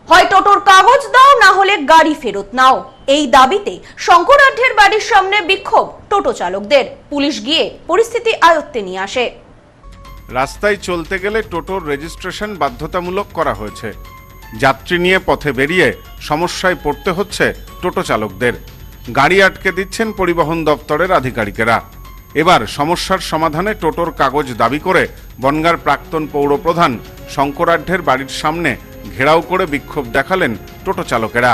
হয় টোটোর কাগজ দাও, না হলে গাড়ি ফেরত নাও। এই দাবিতে শঙ্করাঢ্যের বাড়ির সামনে বিক্ষোভ টোটো চালকদের। পুলিশ গিয়ে পরিস্থিতি আয়ত্তে নিয়ে আসে। রাস্তায় চলতে গেলে টোটোর রেজিস্ট্রেশন বাধ্যতামূলক করা হয়েছে। যাত্রী নিয়ে পথে বেরিয়ে সমস্যায় পড়তে হচ্ছে টোটো চালকদের। গাড়ি আটকে দিচ্ছেন পরিবহন দপ্তরের আধিকারিকেরা। এবার সমস্যার সমাধানে টোটোর কাগজ দাবি করে বনগাঁর প্রাক্তন পৌরপ্রধান শঙ্করাঢ্যের বাড়ির সামনে ঘেরাও করে বিক্ষোভ দেখালেন টোটো চালকেরা।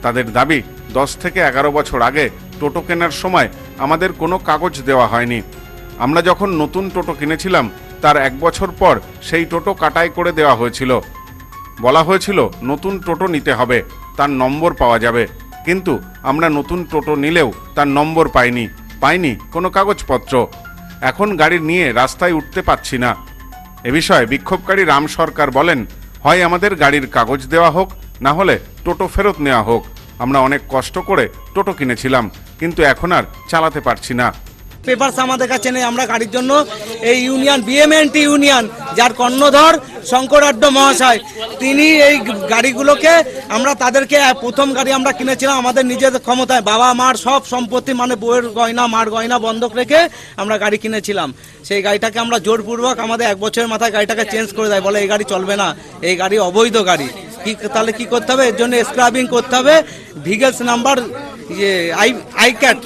তাদের দাবি, 10 থেকে 11 বছর আগে টোটো কেনার সময় আমাদের কোনো কাগজ দেওয়া হয়নি। আমরা যখন নতুন টোটো কিনেছিলাম তার 1 বছর পর সেই টোটো কাটাই করে দেওয়া হয়েছিল। বলা হয়েছিল নতুন টোটো নিতে হবে, তার নম্বর পাওয়া যাবে, কিন্তু আমরা নতুন টোটো নিলেও তার নম্বর পাইনি কোনো কাগজপত্র। এখন গাড়ি নিয়ে রাস্তায় উঠতে পারছি না। এ বিষয়ে বিক্ষোভকারী রাম সরকার বলেন, হয় আমাদের গাড়ির কাগজ দেওয়া হোক, না হলে টোটো ফেরত নেওয়া হোক। আমরা অনেক কষ্ট করে টোটো কিনেছিলাম, কিন্তু এখন আর চালাতে পারছি না। পেপারস আমাদের কাছে নেই। আমরা গাড়ির জন্য এই ইউনিয়ন বিএমএনটি ইউনিয়ন, যার কর্ণধর শঙ্করাঢ্য মহাশয়, তিনি এই গাড়িগুলোকে আমরা তাদেরকে প্রথম গাড়ি আমরা কিনেছিলাম আমাদের নিজেদের ক্ষমতায়, বাবা মার সব সম্পত্তি মানে বউয়ের গয়না মার গয়না বন্ধক রেখে আমরা গাড়ি কিনেছিলাম। সেই গাড়িটাকে আমরা জোরপূর্বক আমাদের 1 বছরের মাথায় গাড়িটাকে চেঞ্জ করে দেয়, বলে এই গাড়ি চলবে না, এই গাড়ি অবৈধ গাড়ি। তাহলে কি করতে হবে? এর জন্য স্ক্রাবিং করতে হবে, ভিগেলস নাম্বার আই ক্যাট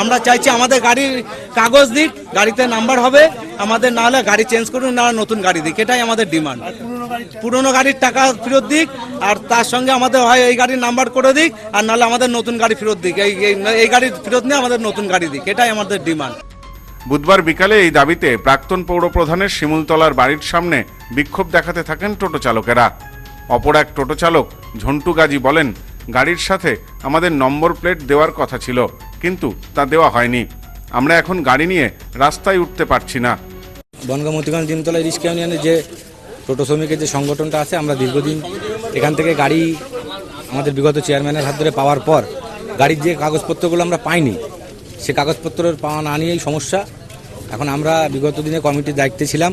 আমরা চাইছি আমাদের গাড়ির কাগজ দিক, গাড়িতে নাম্বার হবে আমাদের, না হলে গাড়ি চেঞ্জ করুন, না নতুন গাড়ি দিক, এটাই আমাদের ডিমান্ড। পুরনো গাড়ির টাকা ফেরত দিক, আর তার সঙ্গে আমাদের হয় এই গাড়ির নাম্বার করে দিক, আর নাহলে আমাদের নতুন গাড়ি ফেরত দিক। এই গাড়ির ফেরত নিয়ে আমাদের নতুন গাড়ি দিক, এটাই আমাদের ডিমান্ড। বুধবার বিকালে এই দাবিতে প্রাক্তন পৌরপ্রধানের শিমুলতলার বাড়ির সামনে বিক্ষোভ দেখাতে থাকেন টোটো চালকেরা। অপর এক টোটো চালক ঝন্টু গাজী বলেন, গাড়ির সাথে আমাদের নম্বর প্লেট দেওয়ার কথা ছিল, কিন্তু তা দেওয়া হয়নি। আমরা এখন গাড়ি নিয়ে রাস্তায় উঠতে পারছি না। বনগাঁ মতিগঞ্জ নিমতলা রিস্কা ইউনিয়নের যে টোটো শ্রমিকের যে সংগঠনটা আছে, আমরা দীর্ঘদিন এখান থেকে গাড়ি আমাদের বিগত চেয়ারম্যানের হাত ধরে পাওয়ার পর গাড়ির যে কাগজপত্রগুলো আমরা পাইনি, সে কাগজপত্রের পাওয়া না নিয়েই সমস্যা। এখন আমরা বিগত দিনে কমিটির দায়িত্বে ছিলাম,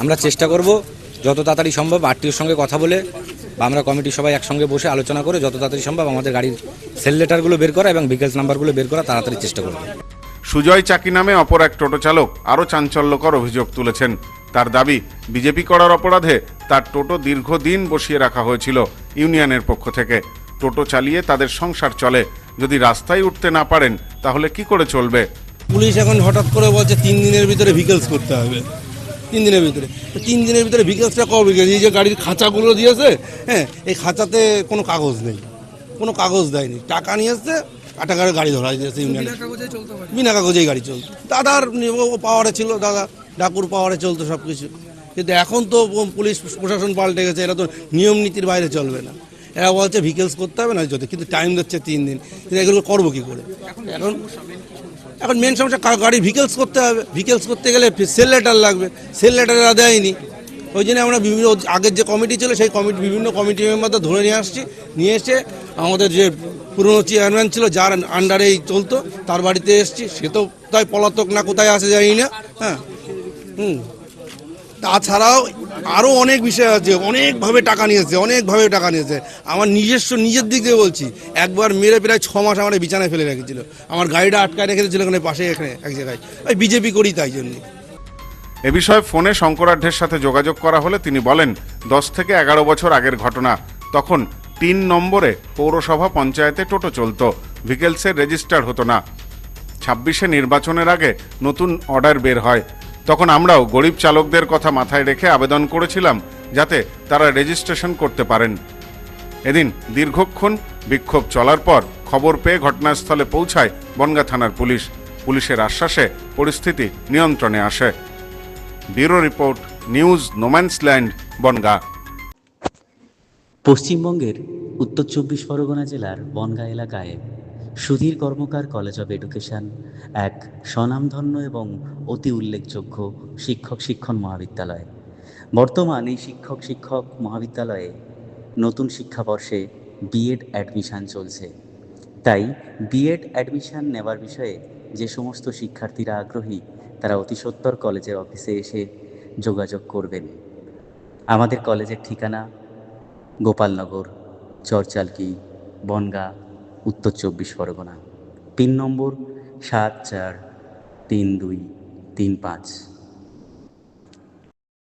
আমরা চেষ্টা করব যত তাড়াতাড়ি সম্ভব আরটিওর সঙ্গে কথা বলে, বা আমরা কমিটির সবাই একসঙ্গে বসে আলোচনা করে যত তাড়াতাড়ি সম্ভব আমাদের গাড়ির সেল লেটারগুলো বের করা এবং ভিকেলস নাম্বারগুলো বের করা তাড়াতাড়ি চেষ্টা করব। সুজয় চাকি নামে অপর এক টোটো চালক আরও চাঞ্চল্যকর অভিযোগ তুলেছেন। তার দাবি, বিজেপি করার অপরাধে তার টোটো দীর্ঘদিন বসিয়ে রাখা হয়েছিল ইউনিয়নের পক্ষ থেকে। টোটো চালিয়ে তাদের সংসার চলে, যদি রাস্তায় উঠতে না পারেন তাহলে কি করে চলবে? পুলিশ এখন হঠাৎ করে বলছে 3 দিনের ভিতরে ভিকেলস করতে হবে। 3 দিনের ভিতরে 3 দিনের ভিতরে ভিকেলসটা কবে? এই যে গাড়ির খাঁচাগুলো দিয়েছে, হ্যাঁ, এই খাঁচাতে কোনো কাগজ নেই, কোনো কাগজ দেয়নি। টাকা নিয়ে এসছে, কাটাকারে গাড়ি ধরা দিয়েছে ইউনিয়নে, বিনা কাগজেই গাড়ি চলতো। দাদার পাওয়ারে ছিল, দাদা ডাকুর পাওয়ারে চলতো সব কিছু, কিন্তু এখন তো পুলিশ প্রশাসন পাল্টে গেছে, এরা তো নিয়ম নীতির বাইরে চলবে না। এরা বলছে ভিকেলস করতে হবে না যদি, কিন্তু টাইম দিচ্ছে 3 দিন, কিন্তু এগুলো করবো কী করে? এখন মেন সমস্যা গাড়ি ভিকেলস করতে হবে, ভিকেলস করতে গেলে সেল লেটার লাগবে, সেল লেটার এরা দেয়নি। ওই জন্য আমরা বিভিন্ন আগের যে কমিটি ছিল সেই বিভিন্ন কমিটি মেম্বারদের ধরে নিয়ে এসে আমাদের যে পুরনো চেয়ারম্যান ছিল যার আন্ডারেই চলতো তার বাড়িতে এসেছি, সে তো তাই পলাতক না কোথায় আসে জানি না। হ্যাঁ, তাছাড়াও আরও অনেক বিষয় আছে, অনেকভাবে টাকা নিয়েছে। আমার নিজের দিক দিয়ে বলছি, একবার মেরে প্রায় 6 মাস আমার বিছানায় ফেলে রেখেছিল, আমার গাড়িটা আটকায় রেখেছিল এখানে পাশে, এখানে এক জায়গায়। ওই বিজেপি করি তাই জন্য। এ বিষয়ে ফোনে শঙ্করাঢ্যের সাথে যোগাযোগ করা হলে তিনি বলেন, 10 থেকে 11 বছর আগের ঘটনা। তখন 3 নম্বরে পৌরসভা পঞ্চায়েতে টোটো চলতো, ভিকেলসের রেজিস্টার হতো না। 26-এ নির্বাচনের আগে নতুন অর্ডার বের হয়, তখন আমরাও গরিব চালকদের কথা মাথায় রেখে আবেদন করেছিলাম যাতে তারা রেজিস্ট্রেশন করতে পারেন। এদিন দীর্ঘক্ষণ বিক্ষোভ চলার পর খবর পেয়ে ঘটনাস্থলে পৌঁছায় বনগাঁ থানার পুলিশ। পুলিশের আশ্বাসে পরিস্থিতি নিয়ন্ত্রণে আসে। Bureau report, news no man's land, Bangaon. পশ্চিমবঙ্গের উত্তর 24 পরগনা জেলার বনগাঁ এলাকায় Sudhir Karmakar college of education এক স্বনামধন্য এবং অতি উল্লেখযোগ্য শিক্ষণ মহাবিদ্যালয়। বর্তমান এই শিক্ষক মহাবিদ্যালয়ে নতুন শিক্ষাবর্ষে বিএড অ্যাডমিশন চলছে। তাই বিএড অ্যাডমিশন নেওয়ার বিষয়ে যে সমস্ত শিক্ষার্থীরা আগ্রহী তারা অতি সত্বর কলেজের অফিসে এসে যোগাযোগ করবেন। আমাদের কলেজের ঠিকানা গোপালনগর, চরচালকি, বনগাঁ, উত্তর 24 পরগনা। পিন নম্বর 743235।